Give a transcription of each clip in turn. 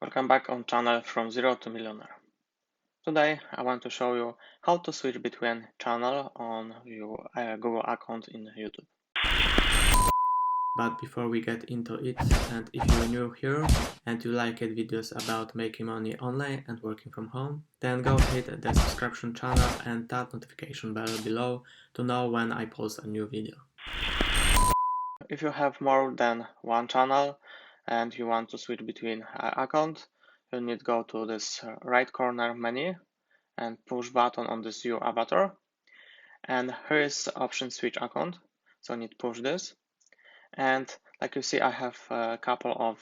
Welcome back on channel From Zero to Millionaire. Today I want to show you how to switch between channel on your Google account in YouTube. But before we get into it, and if you're new here and you like videos about making money online and working from home, then go hit the subscription channel and that notification bell below to know when I post a new video. If you have more than one channel and you want to switch between accounts, you need to go to this right corner menu and push button on this view avatar. And here is the option switch account. So you need to push this. And like you see, I have a couple of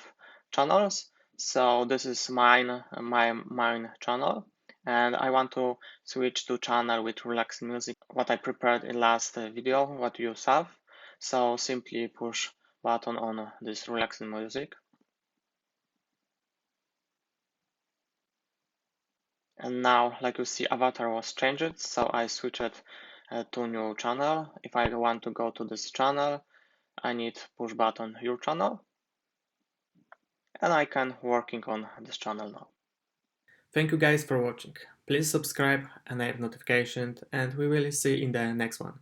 channels. So this is my main channel, and I want to switch to channel with relaxing music, what I prepared in last video, what you saw. So simply push button on this relaxing music. And now, like you see, avatar was changed, so I switched to new channel. If I want to go to this channel, I need push button your channel, and I can working on this channel now. Thank you guys for watching. Please subscribe, enable notifications, and we will see in the next one.